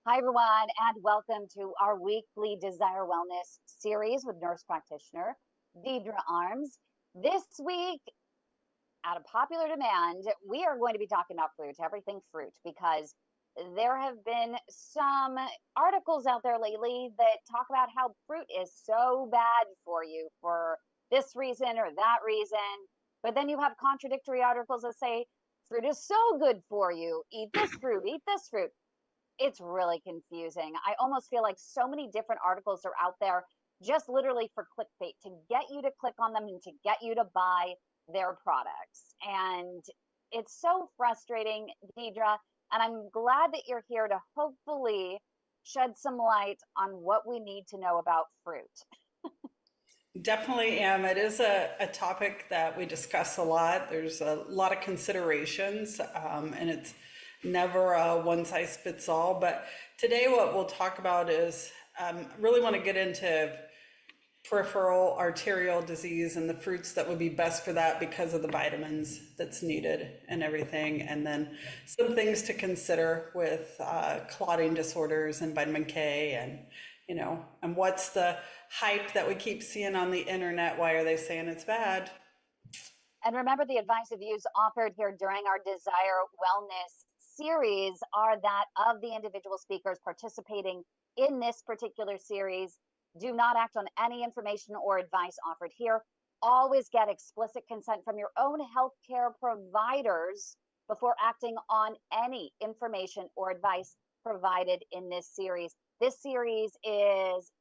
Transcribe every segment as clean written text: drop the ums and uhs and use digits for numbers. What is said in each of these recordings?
Hi, everyone, and welcome to our weekly Desire Wellness series with nurse practitioner Deidre Arms. This week, out of popular demand, we are going to be talking about fruit, everything fruit, because there have been some articles out there lately that talk about how fruit is so bad for you for this reason or that reason. But then you have contradictory articles that say fruit is so good for you. Eat this fruit, eat this fruit. It's really confusing. I almost feel like so many different articles are out there just literally for clickbait to get you to click on them and to get you to buy their products. And it's so frustrating, Deidre. And I'm glad that you're here to hopefully shed some light on what we need to know about fruit. Definitely am. It is a topic that we discuss a lot. There's a lot of considerations, and it's never a one size fits all. But today, what we'll talk about is really want to get into peripheral arterial disease and the fruits that would be best for that because of the vitamins that's needed and everything. And then some things to consider with clotting disorders and vitamin K and what's the hype that we keep seeing on the internet? Why are they saying it's bad? And remember, the advice and views offered here during our Desire Wellness series are that of the individual speakers participating in this particular series. Do not act on any information or advice offered here. Always get explicit consent from your own healthcare providers before acting on any information or advice provided in this series. This series is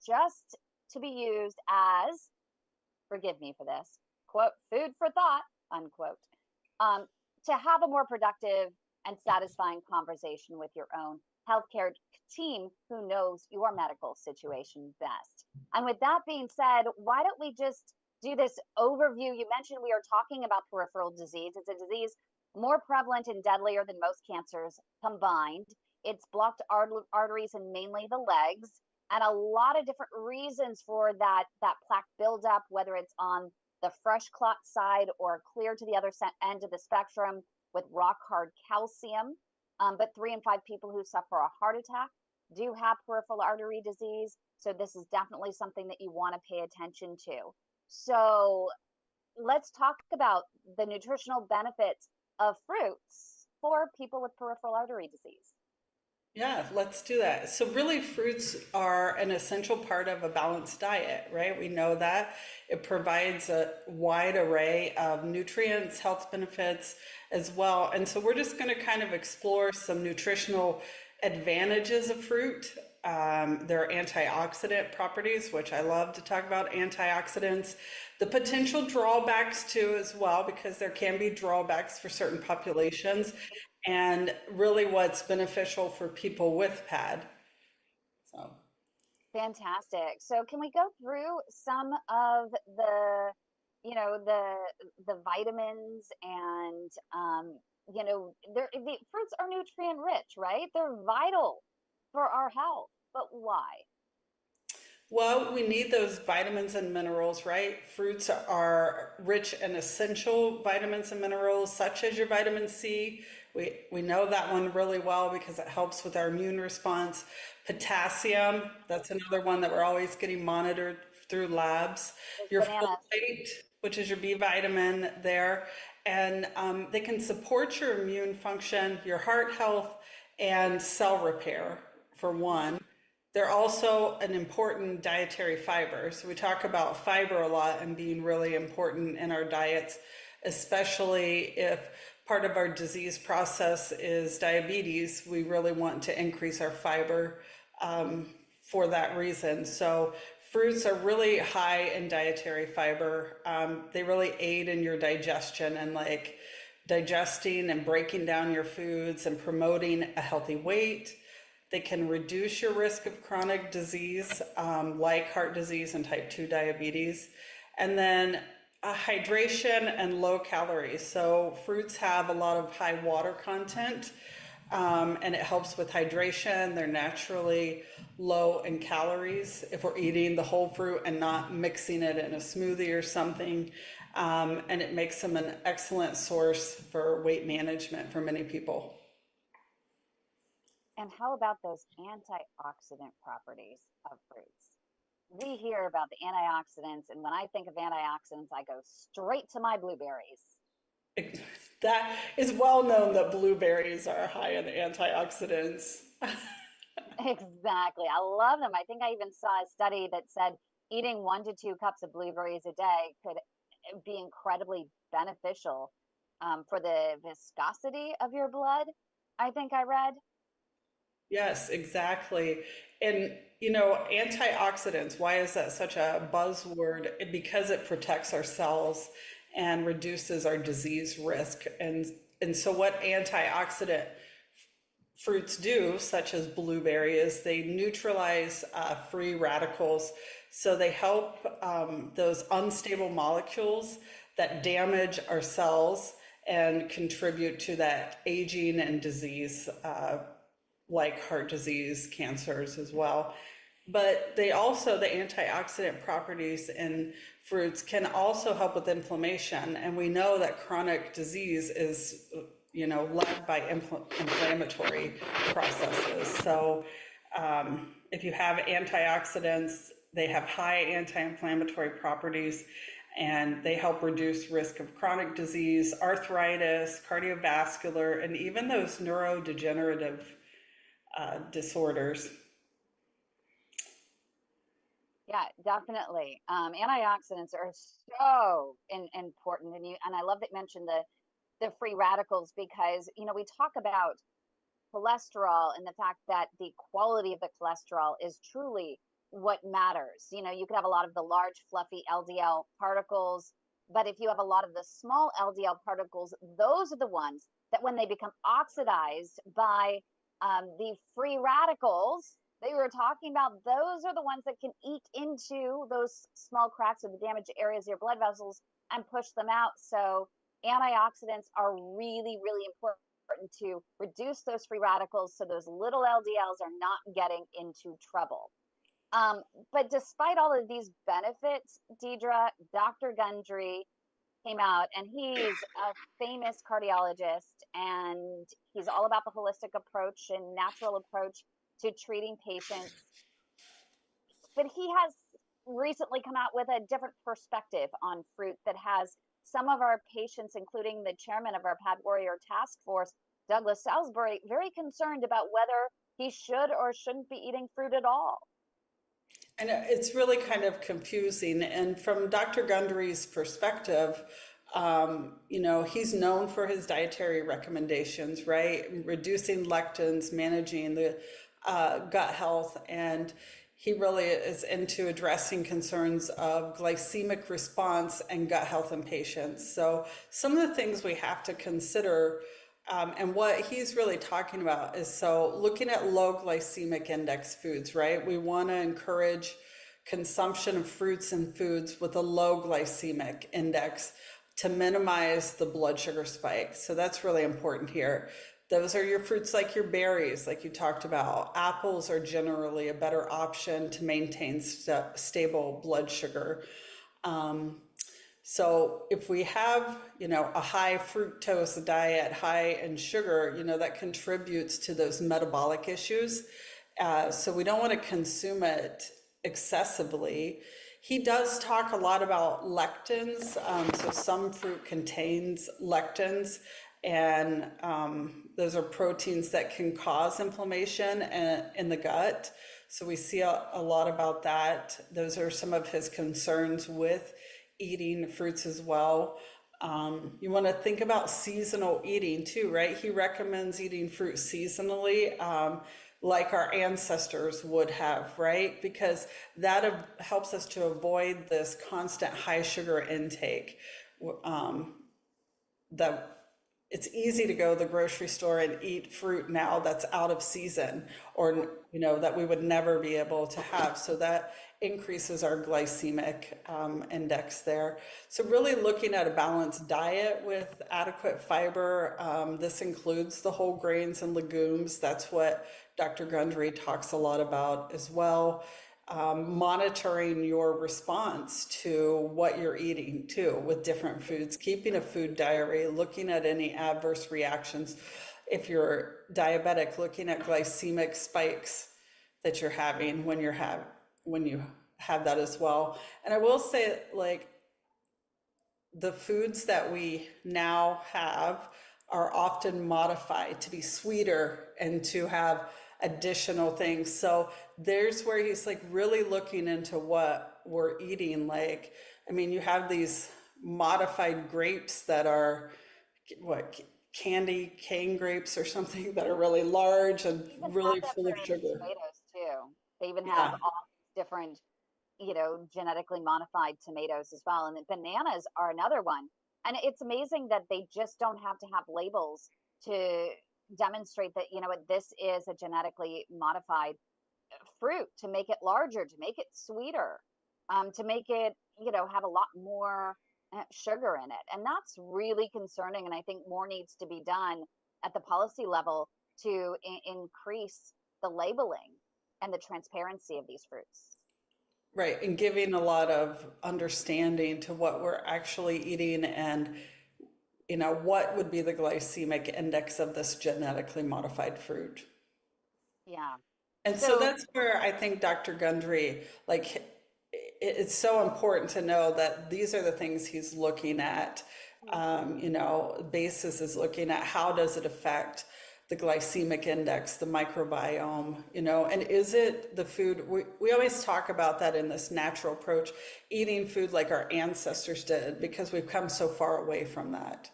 just to be used as, forgive me for this, quote, food for thought, unquote, to have a more productive and satisfying conversation with your own healthcare team who knows your medical situation best. And with that being said, why don't we just do this overview? You mentioned we are talking about peripheral disease. It's a disease more prevalent and deadlier than most cancers combined. It's blocked arteries and mainly the legs, and a lot of different reasons for that plaque buildup, whether it's on the fresh clot side or clear to the other end of the spectrum with rock hard calcium. But 3 in 5 people who suffer a heart attack do have peripheral artery disease. So this is definitely something that you want to pay attention to. So let's talk about the nutritional benefits of fruits for people with peripheral artery disease. Yeah, let's do that. So really fruits are an essential part of a balanced diet, right? We know that it provides a wide array of nutrients, health benefits as well. And so we're just going to kind of explore some nutritional advantages of fruit. There are antioxidant properties, which I love to talk about antioxidants. The potential drawbacks too as well, because there can be drawbacks for certain populations, and really what's beneficial for people with PAD. So, Fantastic. So can we go through some of the vitamins and the fruits are nutrient rich, right? They're vital for our health. But why? well, we need those vitamins and minerals, right? Fruits are rich in essential vitamins and minerals, such as your vitamin C. We know that one really well because it helps with our immune response. Potassium, that's another one that we're always getting monitored through labs. There's Your bananas. folate, which is your B vitamin there, and they can support your immune function, your heart health, and cell repair, for one. They're also an important dietary fiber. So we talk about fiber a lot and being really important in our diets, especially if part of our disease process is diabetes. We really want to increase our fiber for that reason. So fruits are really high in dietary fiber. They really aid in your digestion and like digesting and breaking down your foods and promoting a healthy weight. They can reduce your risk of chronic disease, like heart disease and type 2 diabetes. And then hydration and low calories. So fruits have a lot of high water content, and it helps with hydration. They're naturally low in calories if we're eating the whole fruit and not mixing it in a smoothie or something. And it makes them an excellent source for weight management for many people. And how about those antioxidant properties of fruits? We hear about the antioxidants, and when I think of antioxidants, I go straight to my blueberries. That is well known that blueberries are high in antioxidants. Exactly. I love them. I think I even saw a study that said eating 1 to 2 cups of blueberries a day could be incredibly beneficial for the viscosity of your blood. I think I read. Yes, exactly. And antioxidants, why is that such a buzzword? Because it protects our cells and reduces our disease risk. And so what antioxidant fruits do, such as blueberry, is they neutralize free radicals. So they help those unstable molecules that damage our cells and contribute to that aging and disease, like heart disease, cancers as well. But they also, the antioxidant properties in fruits can also help with inflammation. And we know that chronic disease is, led by inflammatory processes. So if you have antioxidants, they have high anti-inflammatory properties and they help reduce risk of chronic disease, arthritis, cardiovascular, and even those neurodegenerative disorders. Yeah, definitely. Antioxidants are so important, and I love that you mentioned the free radicals because we talk about cholesterol and the fact that the quality of the cholesterol is truly what matters. You could have a lot of the large, fluffy LDL particles, but if you have a lot of the small LDL particles, those are the ones that when they become oxidized by the free radicals they were talking about, those are the ones that can eke into those small cracks or the damaged areas of your blood vessels and push them out. So antioxidants are really, really important to reduce those free radicals so those little LDLs are not getting into trouble. Um, but despite all of these benefits, Deidre, Dr. Gundry came out and he's a famous cardiologist and he's all about the holistic approach and natural approach to treating patients. But he has recently come out with a different perspective on fruit that has some of our patients, including the chairman of our Pad Warrior Task Force, Douglas Salisbury, very concerned about whether he should or shouldn't be eating fruit at all. And it's really kind of confusing. And from Dr. Gundry's perspective, he's known for his dietary recommendations, right? Reducing lectins, managing the gut health, and he really is into addressing concerns of glycemic response and gut health in patients. So some of the things we have to consider, and what he's really talking about is, so looking at low glycemic index foods, right? We want to encourage consumption of fruits and foods with a low glycemic index to minimize the blood sugar spike. So that's really important here. Those are your fruits like your berries, like you talked about. Apples are generally a better option to maintain stable blood sugar. So if we have, a high fructose diet, high in sugar, that contributes to those metabolic issues. So we don't want to consume it excessively. He does talk a lot about lectins. So some fruit contains lectins, and those are proteins that can cause inflammation in the gut. So we see a lot about that. Those are some of his concerns with eating fruits as well. You want to think about seasonal eating too, right? He recommends eating fruit seasonally, like our ancestors would have, right? Because that helps us to avoid this constant high sugar intake. That it's easy to go to the grocery store and eat fruit now that's out of season, or that we would never be able to have. So that increases our glycemic index there. So really looking at a balanced diet with adequate fiber. This includes the whole grains and legumes. That's what Dr. Gundry talks a lot about as well. Monitoring your response to what you're eating too with different foods, keeping a food diary, looking at any adverse reactions. if you're diabetic, looking at glycemic spikes that you're having when you have that as well. And I will say, like, the foods that we now have are often modified to be sweeter and to have additional things. So there's where he's like really looking into what we're eating. Like, I mean, you have these modified grapes that are what, candy cane grapes or something that are really large and They even have really that full for of sugar. tomatoes too. They even have Yeah. all these different, genetically modified tomatoes as well. And then bananas are another one. And it's amazing that they just don't have to have labels to demonstrate that, what, this is a genetically modified fruit, to make it larger, to make it sweeter, to make it, have a lot more sugar in it. And that's really concerning. And I think more needs to be done at the policy level to increase the labeling and the transparency of these fruits. Right, and giving a lot of understanding to what we're actually eating and, what would be the glycemic index of this genetically modified fruit. Yeah. And so So, that's where I think Dr. Gundry, like, it's so important to know that these are the things he's looking at. Basis is looking at how does it affect the glycemic index, the microbiome, and is it the food? We always talk about that in this natural approach, eating food like our ancestors did, because we've come so far away from that.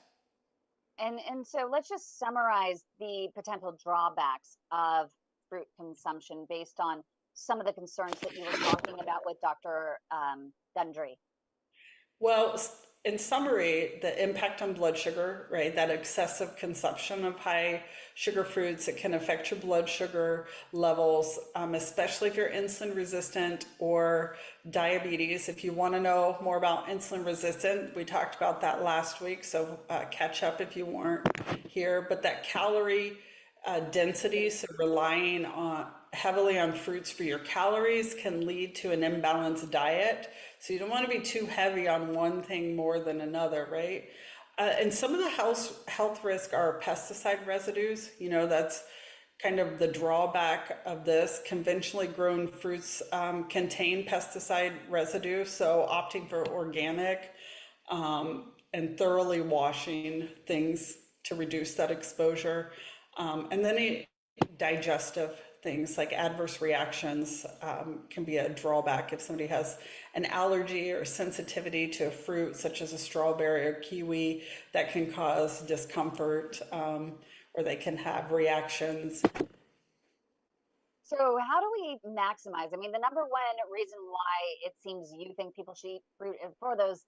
and so let's just summarize the potential drawbacks of fruit consumption based on some of the concerns that you were talking about with Dr. Gundry. Well, in summary, the impact on blood sugar, right? That excessive consumption of high sugar foods, it can affect your blood sugar levels, especially if you're insulin resistant or diabetes. If you want to know more about insulin resistant, we talked about that last week, so catch up if you weren't here. But that calorie density, so relying on heavily on fruits for your calories can lead to an imbalanced diet. So you don't want to be too heavy on one thing more than another, right? And some of the health risk are pesticide residues. That's kind of the drawback of this. Conventionally grown fruits contain pesticide residue, so opting for organic and thoroughly washing things to reduce that exposure. And then digestive things like adverse reactions can be a drawback if somebody has an allergy or sensitivity to a fruit such as a strawberry or kiwi that can cause discomfort, or they can have reactions. So, how do we maximize? I mean, the number one reason why it seems you think people should eat fruit for those,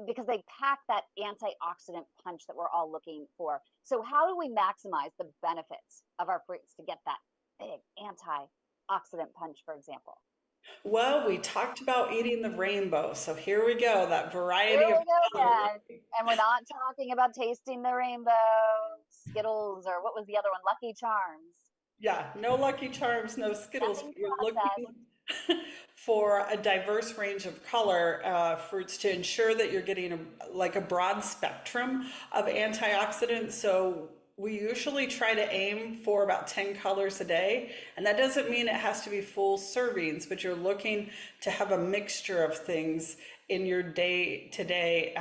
because they pack that antioxidant punch that we're all looking for. So, how do we maximize the benefits of our fruits to get that big antioxidant punch, for example? Well, we talked about eating the rainbow, so here we go, that Here variety of we go color. again. And we're not talking about tasting the rainbow, Skittles, or what was the other one? Lucky Charms. Yeah, no Lucky Charms, no Skittles, Nothing but you're processed. looking for a diverse range of color fruits to ensure that you're getting like a broad spectrum of antioxidants. So we usually try to aim for about 10 colors a day, and that doesn't mean it has to be full servings, but you're looking to have a mixture of things in your day to day,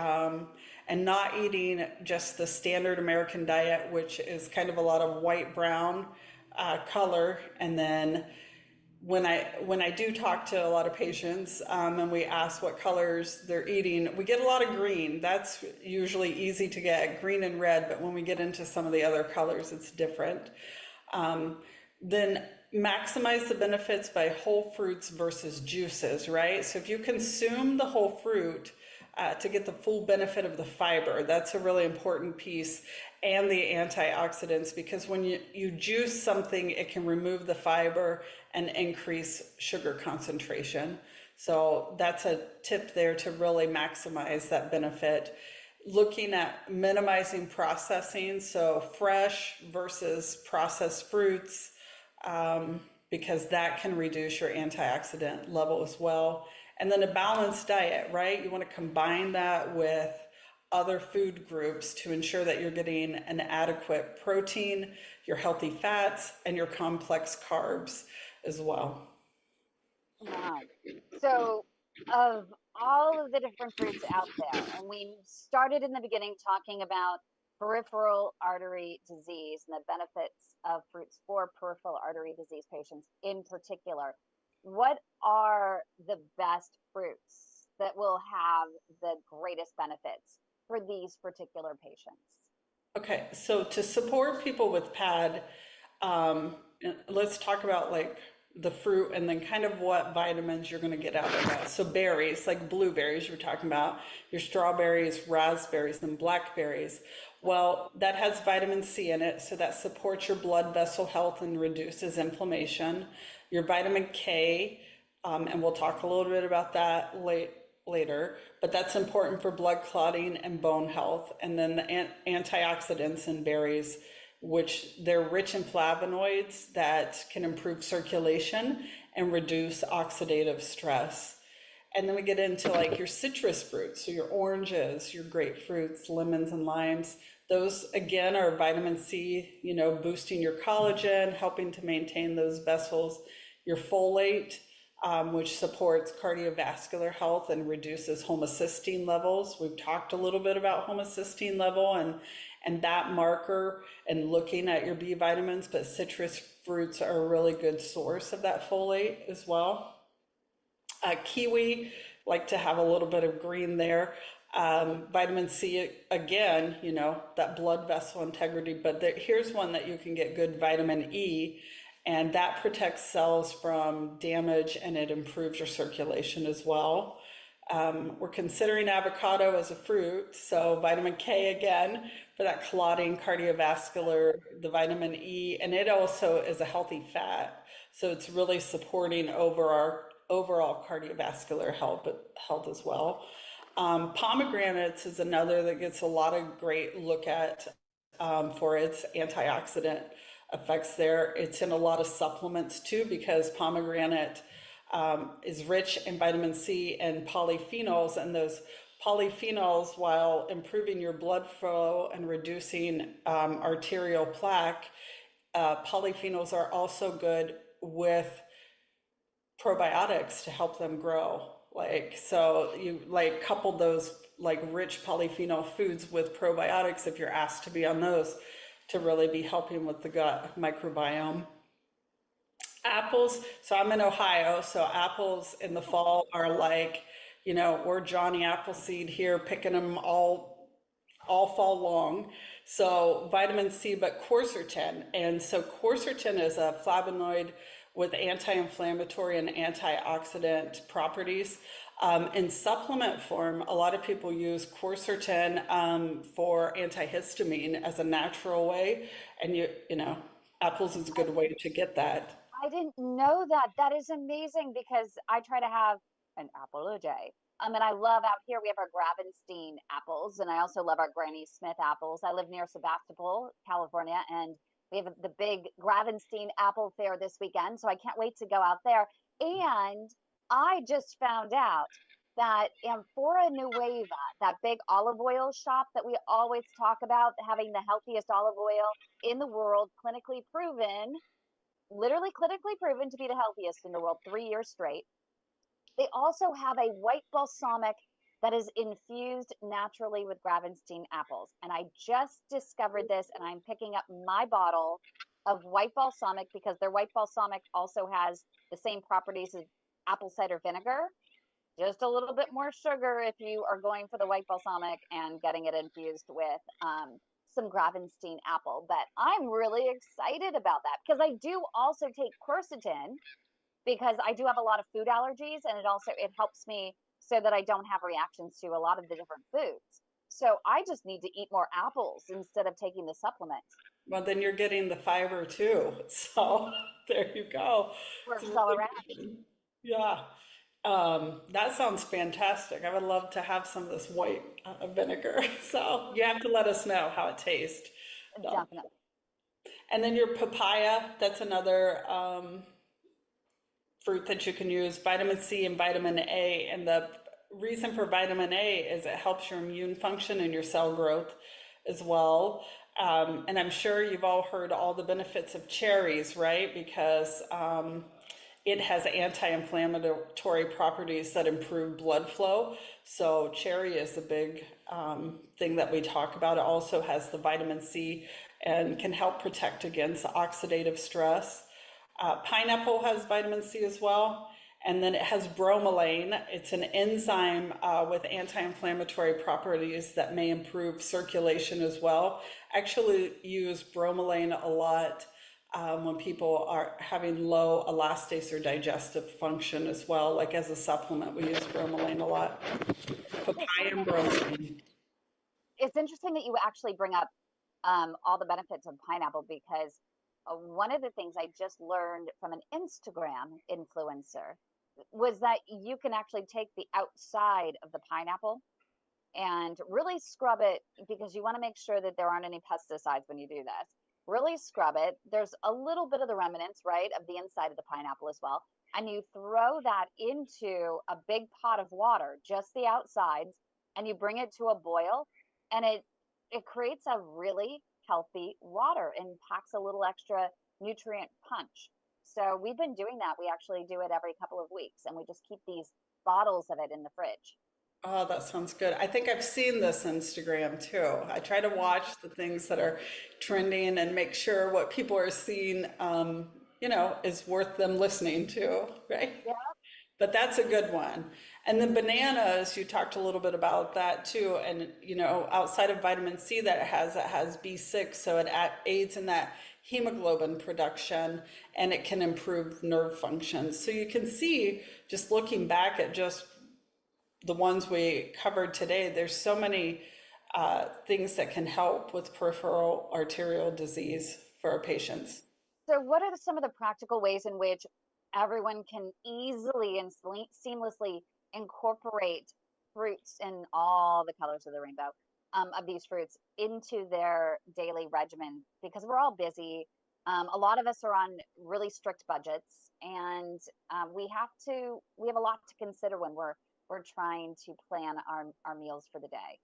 and not eating just the standard American diet, which is kind of a lot of white, brown color. And then when I do talk to a lot of patients, and we ask what colors they're eating, we get a lot of green. That's usually easy to get, green and red, but when we get into some of the other colors, it's different. Then maximize the benefits by whole fruits versus juices, right? So if you consume the whole fruit, to get the full benefit of the fiber. That's a really important piece, and the antioxidants, because when you juice something, it can remove the fiber and increase sugar concentration. So that's a tip there to really maximize that benefit. Looking at minimizing processing, so fresh versus processed fruits, because that can reduce your antioxidant level as well. And then a balanced diet, right? You want to combine that with other food groups to ensure that you're getting an adequate protein, your healthy fats, and your complex carbs as well. Wow. So, of all of the different fruits out there, and we started in the beginning talking about peripheral artery disease and the benefits of fruits for peripheral artery disease patients in particular, what are the best fruits that will have the greatest benefits for these particular patients? Okay, so to support people with PAD, um, let's talk about like the fruit and then kind of what vitamins you're going to get out of that. So berries, like blueberries, you're talking about, your strawberries, raspberries, and blackberries. Well, that has vitamin C in it, so that supports your blood vessel health and reduces inflammation. Your vitamin K, and we'll talk a little bit about that later, but that's important for blood clotting and bone health. And then the antioxidants in berries, which they're rich in flavonoids that can improve circulation and reduce oxidative stress. And then we get into like your citrus fruits, so your oranges, your grapefruits, lemons, and limes. Those again are vitamin C, boosting your collagen, helping to maintain those vessels. Your folate, which supports cardiovascular health and reduces homocysteine levels. We've talked a little bit about homocysteine level and that marker and looking at your B vitamins, but citrus fruits are a really good source of that folate as well. Kiwi, like to have a little bit of green there. Vitamin C, again, that blood vessel integrity, but here's one that you can get good vitamin E, and that protects cells from damage and it improves your circulation as well. We're considering avocado as a fruit, so vitamin K again for that clotting, cardiovascular, the vitamin E, and it also is a healthy fat. So it's really supporting over our overall cardiovascular health as well. Pomegranates is another that gets a lot of great look at for its antioxidant effects there. It's in a lot of supplements too because pomegranate is rich in vitamin C and polyphenols, and those polyphenols, while improving your blood flow and reducing arterial plaque, polyphenols are also good with probiotics to help them grow. So you couple those rich polyphenol foods with probiotics if you're asked to be on those to really be helping with the gut microbiome. Apples, so I'm in Ohio, so apples in the fall are we're Johnny Appleseed here picking them all fall long. So vitamin C, but quercetin. And so quercetin is a flavonoid with anti-inflammatory and antioxidant properties. In supplement form, a lot of people use quercetin for antihistamine as a natural way. And apples is a good way to get that. I didn't know that. That is amazing because I try to have an apple a day. And I love out here, we have our Gravenstein apples, and I also love our Granny Smith apples. I live near Sebastopol, California, and we have the big Gravenstein apple fair this weekend. So I can't wait to go out there. And I just found out that Amphora Nueva, that big olive oil shop that we always talk about, having the healthiest olive oil in the world, clinically proven, literally clinically proven to be the healthiest in the world 3 years straight. They also have a white balsamic that is infused naturally with Gravenstein apples. And I just discovered this, and I'm picking up my bottle of white balsamic because their white balsamic also has the same properties as apple cider vinegar. Just a little bit more sugar if you are going for the white balsamic and getting it infused with some Gravenstein apple. But I'm really excited about that because I do also take quercetin because I do have a lot of food allergies, and it helps me so that I don't have reactions to a lot of the different foods. So I just need to eat more apples instead of taking the supplements. Well, then you're getting the fiber too. So there you go. It's Works all really around. good. Yeah. That sounds fantastic. I would love to have some of this white vinegar. So you have to let us know how it tastes. So, Definitely. and then your papaya, that's another fruit that you can use, vitamin C and vitamin A, and the reason for vitamin A is it helps your immune function and your cell growth as well. And I'm sure you've all heard all the benefits of cherries, right? Because it has anti-inflammatory properties that improve blood flow. So cherry is a big thing that we talk about. It also has the vitamin C and can help protect against oxidative stress. Pineapple has vitamin C as well. And then it has bromelain. It's an enzyme with anti-inflammatory properties that may improve circulation as well. I actually use bromelain a lot when people are having low elastase or digestive function as well. Like as a supplement, we use bromelain a lot. Papaya and bromelain. It's interesting that you actually bring up all the benefits of pineapple because one of the things I just learned from an Instagram influencer was that you can actually take the outside of the pineapple and really scrub it because you want to make sure that there aren't any pesticides when you do this. Really scrub it. There's a little bit of the remnants, right, of the inside of the pineapple as well. And you throw that into a big pot of water, just the outsides, and you bring it to a boil, and it creates a really healthy water and packs a little extra nutrient punch. So we've been doing that. We actually do it every couple of weeks, and we just keep these bottles of it in the fridge. Oh, that sounds good. I think I've seen this Instagram too. I try to watch the things that are trending and make sure what people are seeing, is worth them listening to, right? Yeah. But that's a good one. And the bananas, you talked a little bit about that too. And, outside of vitamin C that it has B6, so it aids in that hemoglobin production and it can improve nerve function. So you can see, just looking back at just the ones we covered today, there's so many things that can help with peripheral arterial disease for our patients. So, what are some of the practical ways in which everyone can easily and seamlessly incorporate fruits in all the colors of the rainbow of these fruits into their daily regimen? Because we're all busy. A lot of us are on really strict budgets, and we have a lot to consider when we're trying to plan our meals for the day.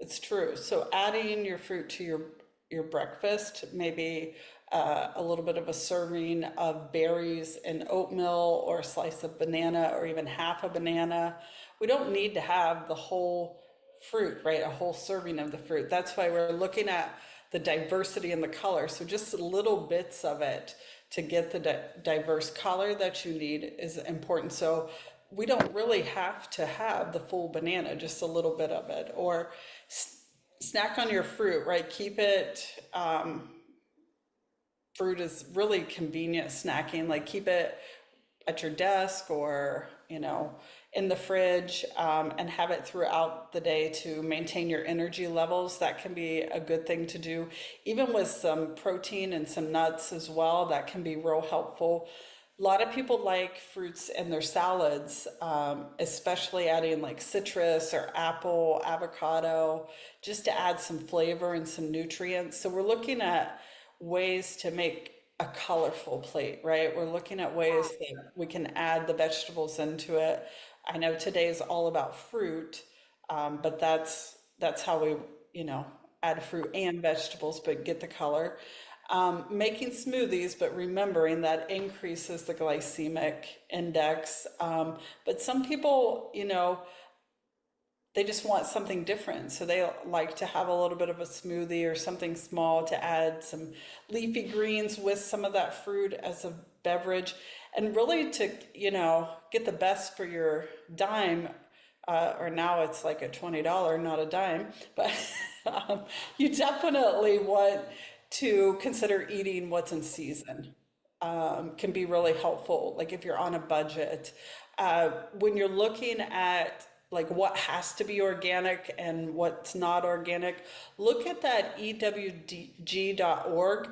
It's true. So adding your fruit to your breakfast, maybe a little bit of a serving of berries and oatmeal, or a slice of banana, or even half a banana. We don't need to have the whole fruit, right? A whole serving of the fruit. That's why we're looking at the diversity in the color. So just little bits of it to get the diverse color that you need is important. So we don't really have to have the full banana, just a little bit of it. Or snack on your fruit, right? Keep it, fruit is really convenient snacking, like keep it at your desk or, in the fridge, and have it throughout the day to maintain your energy levels. That can be a good thing to do. Even with some protein and some nuts as well, that can be real helpful. A lot of people like fruits in their salads, especially adding like citrus or apple, avocado, just to add some flavor and some nutrients. So we're looking at ways to make a colorful plate, right? We're looking at ways that we can add the vegetables into it. I know today is all about fruit, but that's how we, add fruit and vegetables, but get the color. Making smoothies, but remembering that increases the glycemic index. But some people, they just want something different. So they like to have a little bit of a smoothie or something small to add some leafy greens with some of that fruit as a beverage. And really to, get the best for your dime, or now it's like a $20, not a dime, but you definitely want to consider eating what's in season. Can be really helpful, like if you're on a budget. When you're looking at like what has to be organic and what's not organic, look at that ewg.org,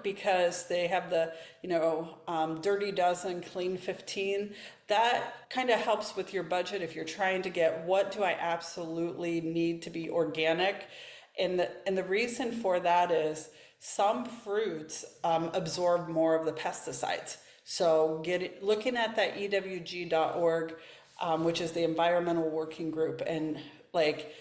because they have the, Dirty Dozen, Clean 15. That kind of helps with your budget if you're trying to get what do I absolutely need to be organic. And the reason for that is some fruits absorb more of the pesticides. So looking at that ewg.org which is the environmental working group. And like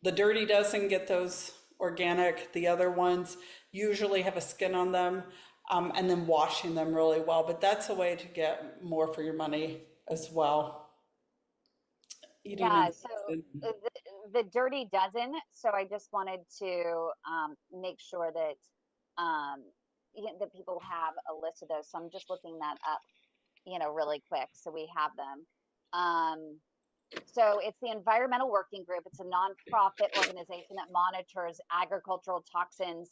the Dirty Dozen get those organic, the other ones usually have a skin on them, and then washing them really well. But that's a way to get more for your money as well. Eating Yeah, in so season. the Dirty Dozen. So I just wanted to make sure that that people have a list of those. So I'm just looking that up, really quick, so we have them. Um, so it's the Environmental Working Group. It's a nonprofit organization that monitors agricultural toxins.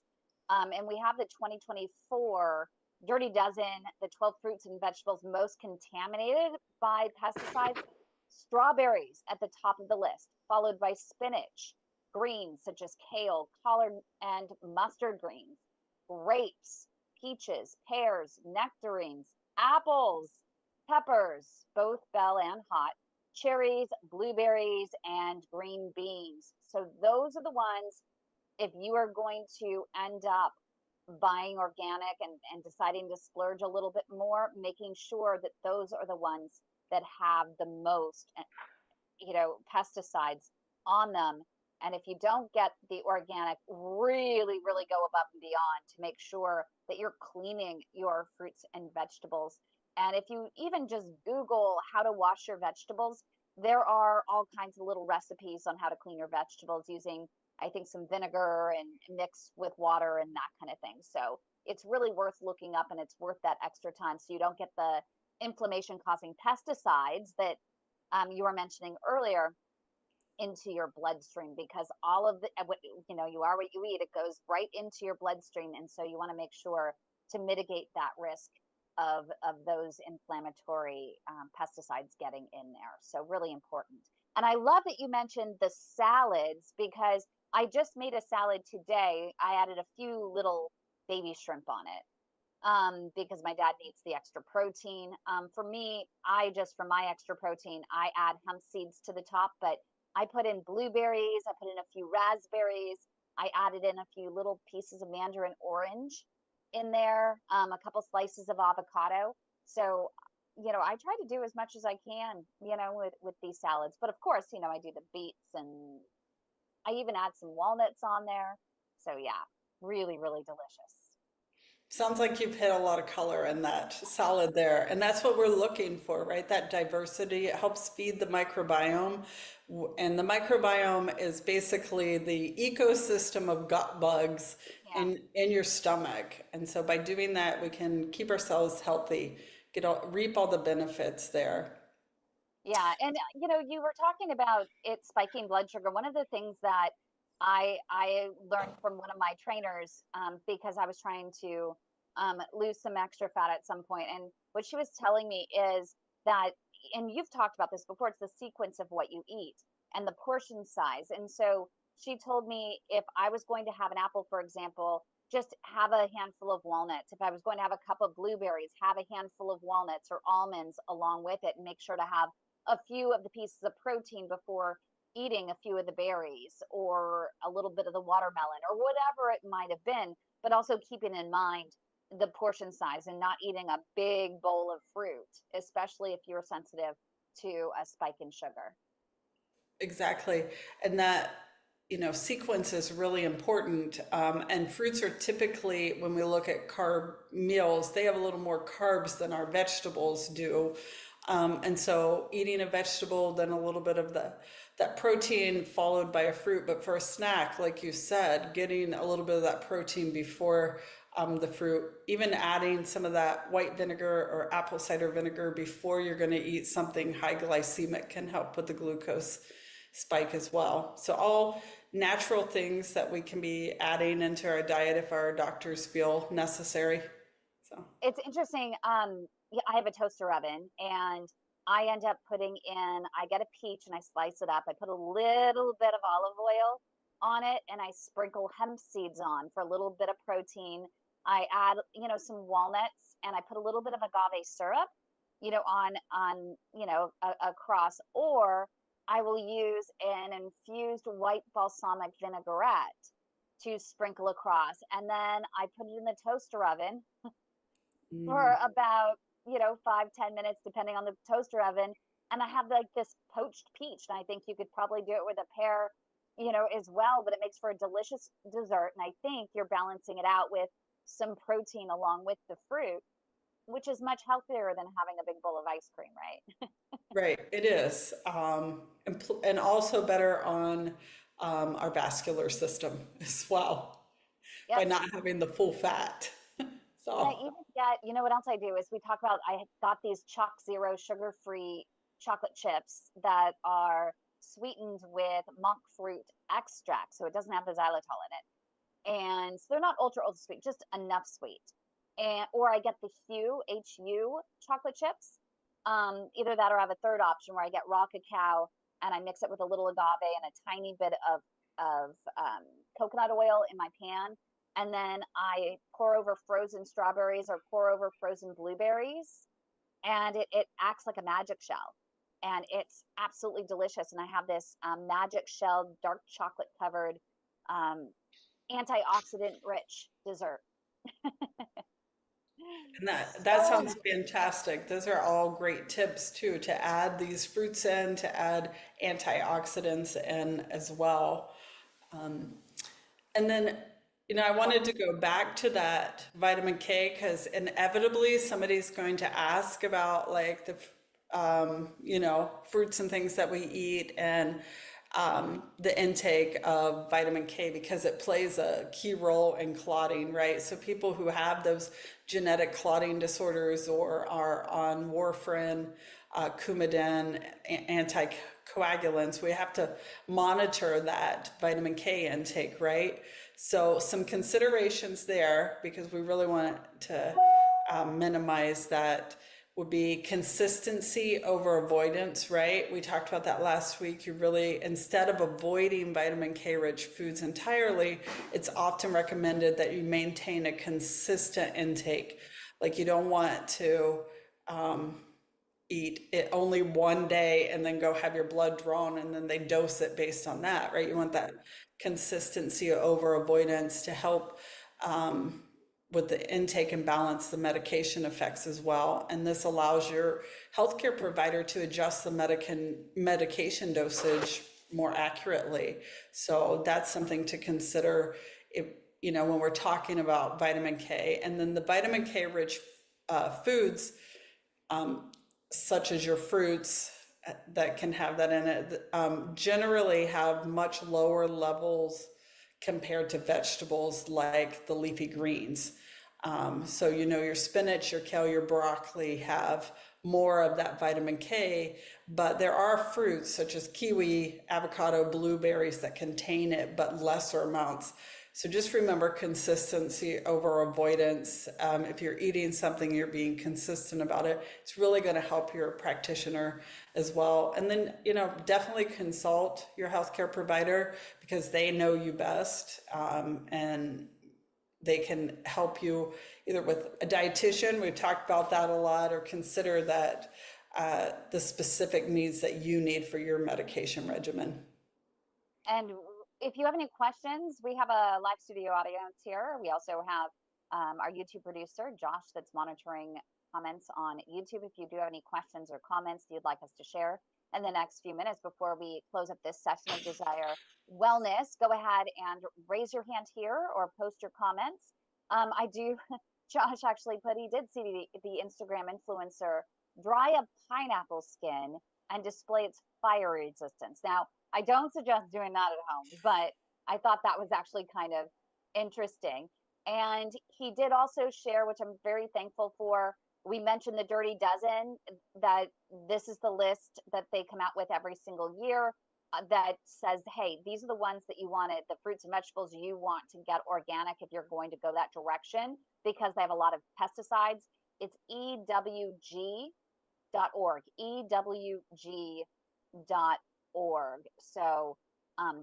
And we have the 2024 Dirty Dozen, the 12 fruits and vegetables most contaminated by pesticides. Strawberries at the top of the list, followed by spinach, greens such as kale, collard, and mustard greens, grapes, peaches, pears, nectarines, apples, peppers, both bell and hot, cherries, blueberries, and green beans. So those are the ones, if you are going to end up buying organic and deciding to splurge a little bit more, making sure that those are the ones that have the most, pesticides on them. And if you don't get the organic, really, really go above and beyond to make sure that you're cleaning your fruits and vegetables. And if you even just Google how to wash your vegetables, there are all kinds of little recipes on how to clean your vegetables using, I think, some vinegar and mix with water and that kind of thing. So it's really worth looking up, and it's worth that extra time so you don't get the inflammation causing pesticides that you were mentioning earlier into your bloodstream, because all of the what you are what you eat, it goes right into your bloodstream, and so you want to make sure to mitigate that risk of those inflammatory pesticides getting in there. So really important. And I love that you mentioned the salads, because I just made a salad today. I added a few little baby shrimp on it, because my dad needs the extra protein. For me, for my extra protein, I add hemp seeds to the top, but I put in blueberries, I put in a few raspberries, I added in a few little pieces of mandarin orange in there, a couple slices of avocado. So, I try to do as much as I can, with these salads. But of course, I do the beets, and I even add some walnuts on there. So yeah, really, really delicious. Sounds like you've hit a lot of color in that salad there. And that's what we're looking for, right? That diversity. It helps feed the microbiome. And the microbiome is basically the ecosystem of gut bugs Yeah. in your stomach. And so by doing that, we can keep ourselves healthy, reap all the benefits there. Yeah, and you were talking about it spiking blood sugar. One of the things that I learned from one of my trainers, because I was trying to lose some extra fat at some point, and what she was telling me is that, and you've talked about this before, it's the sequence of what you eat and the portion size. And so she told me if I was going to have an apple, for example, just have a handful of walnuts. If I was going to have a cup of blueberries, have a handful of walnuts or almonds along with it, and make sure to have a few of the pieces of protein before eating a few of the berries or a little bit of the watermelon or whatever it might have been, but also keeping in mind the portion size and not eating a big bowl of fruit, especially if you're sensitive to a spike in sugar. Exactly. And that, sequence is really important. And fruits are typically, when we look at carb meals, they have a little more carbs than our vegetables do. And so eating a vegetable, then a little bit of that protein followed by a fruit. But for a snack, like you said, getting a little bit of that protein before the fruit, even adding some of that white vinegar or apple cider vinegar before you're going to eat something high glycemic can help with the glucose spike as well. So all natural things that we can be adding into our diet if our doctors feel necessary. So. It's interesting. Yeah, I have a toaster oven, and I end up putting in, I get a peach and I slice it up. I put a little bit of olive oil on it, and I sprinkle hemp seeds on for a little bit of protein. I add, some walnuts, and I put a little bit of agave syrup, across, or I will use an infused white balsamic vinaigrette to sprinkle across. And then I put it in the toaster oven Mm. for about 5-10 minutes depending on the toaster oven, And I have like this poached peach, and I think you could probably do it with a pear, as well, but it makes for a delicious dessert. And I think you're balancing it out with some protein along with the fruit, which is much healthier than having a big bowl of ice cream, right? Right, it is. And also better on our vascular system as well by Yep. not having the full fat. And I So, even get, what else I do is we talk about, I got these Chalk Zero sugar-free chocolate chips that are sweetened with monk fruit extract, so it doesn't have the xylitol in it. And so they're not ultra ultra sweet, just enough sweet. And or I get the HU chocolate chips. Either that or I have a third option where I get raw cacao and I mix it with a little agave and a tiny bit of coconut oil in my pan, and then I pour over frozen strawberries or pour over frozen blueberries, and it acts like a magic shell. And it's absolutely delicious. And I have this magic shell, dark chocolate covered, um, antioxidant rich dessert. and that So sounds fantastic. Those are all great tips too, to add these fruits in, to add antioxidants in as well. And then, I wanted to go back to that vitamin K because inevitably somebody's going to ask about like fruits and things that we eat and the intake of vitamin K because it plays a key role in clotting, right? So people who have those genetic clotting disorders or are on warfarin, Coumadin, anticoagulants, we have to monitor that vitamin K intake, right? So some considerations there because we really want to minimize that would be consistency over avoidance, right? We talked about that last week. You really, instead of avoiding vitamin K rich foods entirely, it's often recommended that you maintain a consistent intake. Like you don't want to eat it only one day and then go have your blood drawn and then they dose it based on that, right? You want that consistency over avoidance to help with the intake and balance the medication effects as well. And this allows your healthcare provider to adjust the medication dosage more accurately. So that's something to consider if, when we're talking about vitamin K. And then the vitamin K rich foods, such as your fruits that can have that in it, generally have much lower levels compared to vegetables like the leafy greens. So, your spinach, your kale, your broccoli have more of that vitamin K, but there are fruits such as kiwi, avocado, blueberries that contain it, but lesser amounts. So just remember consistency over avoidance. If you're eating something, you're being consistent about it. It's really going to help your practitioner as well. And then, definitely consult your healthcare provider because they know you best, and they can help you either with a dietitian, we've talked about that a lot, or consider that the specific needs that you need for your medication regimen. And if you have any questions, we have a live studio audience here. We also have our YouTube producer, Josh, that's monitoring comments on YouTube. If you do have any questions or comments you'd like us to share in the next few minutes before we close up this session of Desire Wellness, go ahead and raise your hand here or post your comments. I do, Josh actually put, he did see the Instagram influencer dry a pineapple skin and display its fire resistance. Now, I don't suggest doing that at home, but I thought that was actually kind of interesting. And he did also share, which I'm very thankful for. We mentioned the Dirty Dozen, that this is the list that they come out with every single year, that says, hey, these are the ones that you wanted, the fruits and vegetables you want to get organic if you're going to go that direction because they have a lot of pesticides. It's EWG.org, EWG.org. So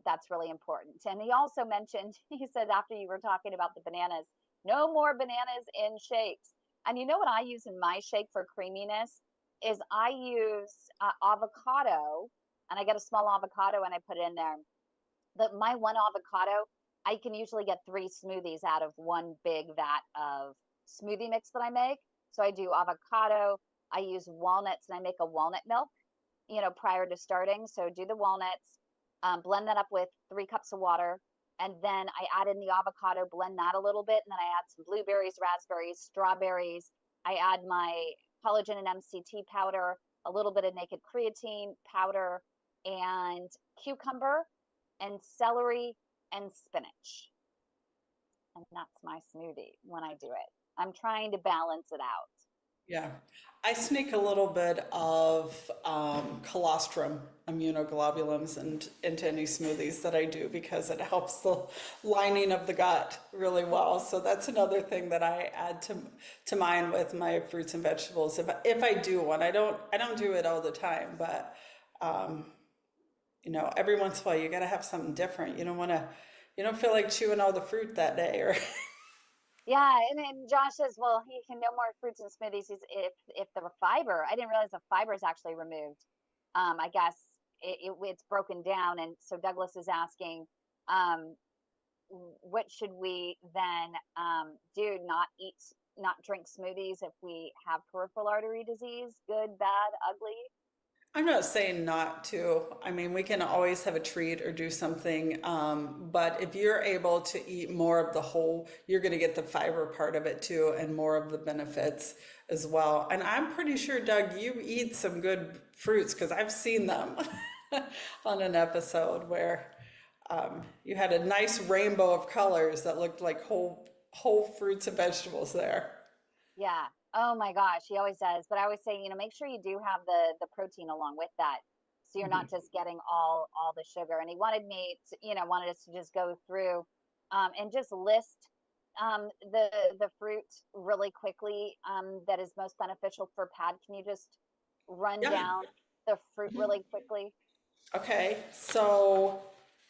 that's really important. And he also mentioned, he said, after you were talking about the bananas, no more bananas in shakes. And you know what I use in my shake for creaminess is I use avocado, and I get a small avocado and I put it in there. But my one avocado, I can usually get 3 smoothies out of one big vat of smoothie mix that I make. So I do avocado, I use walnuts, and I make a walnut milk. prior to starting. So do the walnuts, blend that up with 3 cups of water. And then I add in the avocado, blend that a little bit. And then I add some blueberries, raspberries, strawberries. I add my collagen and MCT powder, a little bit of naked creatine powder, and cucumber and celery and spinach. And that's my smoothie when I do it. I'm trying to balance it out. Yeah. I sneak a little bit of colostrum immunoglobulins into any smoothies that I do because it helps the lining of the gut really well. So that's another thing that I add to mine with my fruits and vegetables. If I do one, I don't do it all the time, but every once in a while you got to have something different. You don't feel like chewing all the fruit that day, or Yeah, and then Josh says, well, he can no more fruits and smoothies if the fiber. I didn't realize the fiber is actually removed. I guess it's broken down, and so Douglas is asking, um, what should we then do? Not drink smoothies if we have peripheral artery disease? Good, bad, ugly? I'm not saying not to. I mean, we can always have a treat or do something. But if you're able to eat more of the whole, you're going to get the fiber part of it too, and more of the benefits as well. And I'm pretty sure, Doug, you eat some good fruits because I've seen them on an episode where you had a nice rainbow of colors that looked like whole fruits and vegetables there. Yeah. Oh my gosh, he always does. But I always say, make sure you do have the protein along with that, so you're not just getting all the sugar. And he wanted me to, wanted us to just go through and just list the fruit really quickly that is most beneficial for PAD. Can you just run Yeah. down the fruit really quickly? Okay, so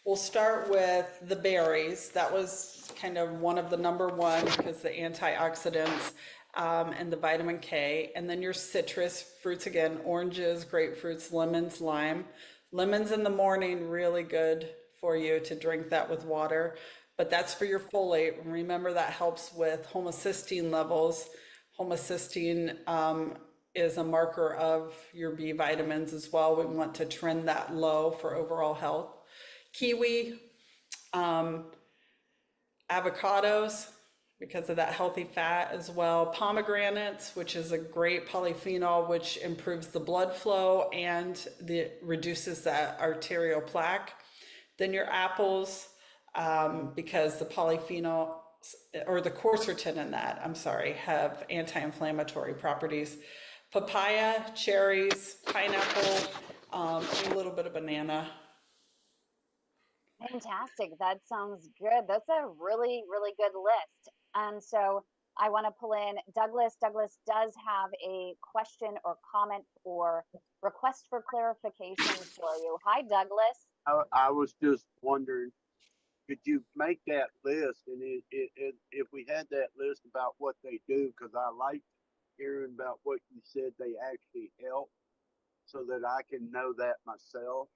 we'll start with the berries. That was kind of one of the number one because the antioxidants and the vitamin K. And then your citrus fruits again, oranges, grapefruits, lemons, lime. Lemons in the morning, really good for you to drink that with water. But that's for your folate. Remember that helps with homocysteine levels. Homocysteine is a marker of your B vitamins as well. We want to trend that low for overall health. Kiwi, avocados, because of that healthy fat as well. Pomegranates, which is a great polyphenol, which improves the blood flow and reduces that arterial plaque. Then your apples, because the polyphenol or the quercetin in that, I'm sorry, have anti-inflammatory properties. Papaya, cherries, pineapple, a little bit of banana. Fantastic. That sounds good. That's a really, really good list. And so I want to pull in Douglas. Douglas does have a question or comment or request for clarification for you. Hi, Douglas. I was just wondering, could you make that list? And if we had that list about what they do, because I like hearing about what you said they actually help, so that I can know that myself,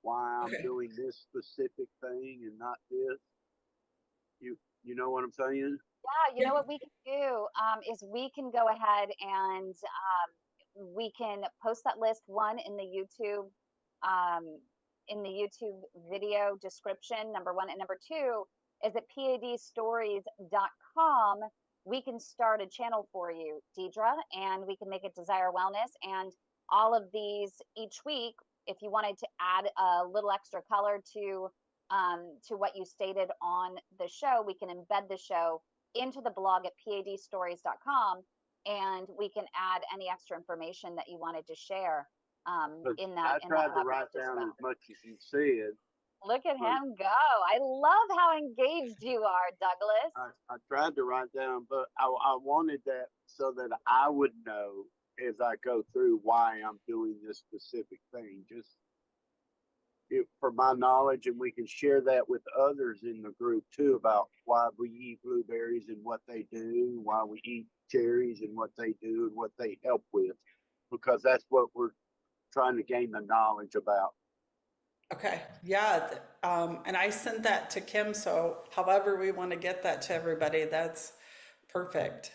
why I'm Okay. doing this specific thing and not this. You know what I'm saying? Yeah, you know Yeah. what we can do is we can go ahead and we can post that list one um, in the YouTube video description, number one, and number two is at padstories.com. We can start a channel for you, Deidre, and we can make it Desire Wellness. And all of these each week, if you wanted to add a little extra color to what you stated on the show, we can embed the show into the blog at padstories.com, and we can add any extra information that you wanted to share But in I that tried to list write as down well. as much as you said, Look at but him go. I love how engaged you are, Douglas. I tried to write down, but I wanted that so that I would know as I go through why I'm doing this specific thing. Just for my knowledge, and we can share that with others in the group too about why we eat blueberries and what they do, why we eat cherries and what they do and what they help with, because that's what we're trying to gain the knowledge about. Okay. Yeah. And I sent that to Kim. So however we want to get that to everybody, that's perfect.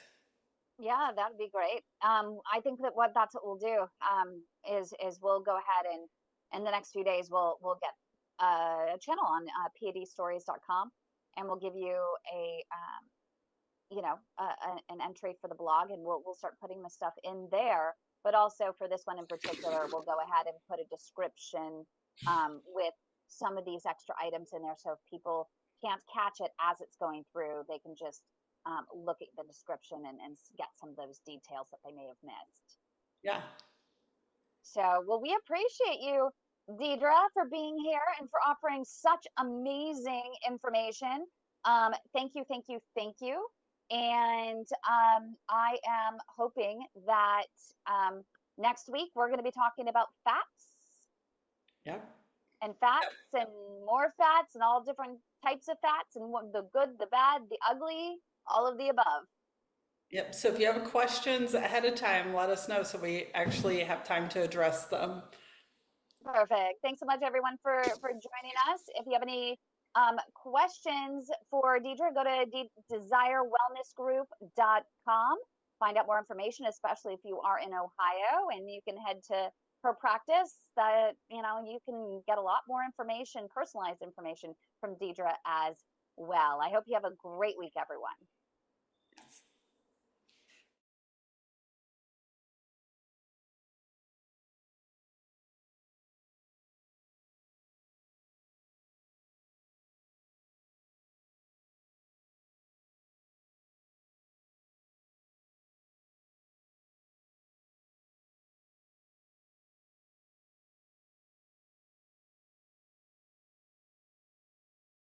Yeah, that would be great. I think that that's what we'll do. Is we'll go ahead and in the next few days we'll get a channel on padstories.com, and we'll give you a an entry for the blog, and we'll start putting the stuff in there. But also for this one in particular, we'll go ahead and put a description with some of these extra items in there. So if people can't catch it as it's going through, they can just look at the description and get some of those details that they may have missed. Yeah. So, well, we appreciate you, Deidre, for being here and for offering such amazing information. Thank you, thank you, thank you. And I am hoping that next week we're going to be talking about fats Yep. and fats and more fats and all different types of fats and what, the good, the bad, the ugly, all of the above. Yep. So if you have questions ahead of time, let us know so we actually have time to address them. Perfect. Thanks so much, everyone, for joining us. If you have any questions for Deidre, go to desirewellnessgroup.com. Find out more information, especially if you are in Ohio, and you can head to her practice. That you can get a lot more information, personalized information from Deidre as well. I hope you have a great week, everyone.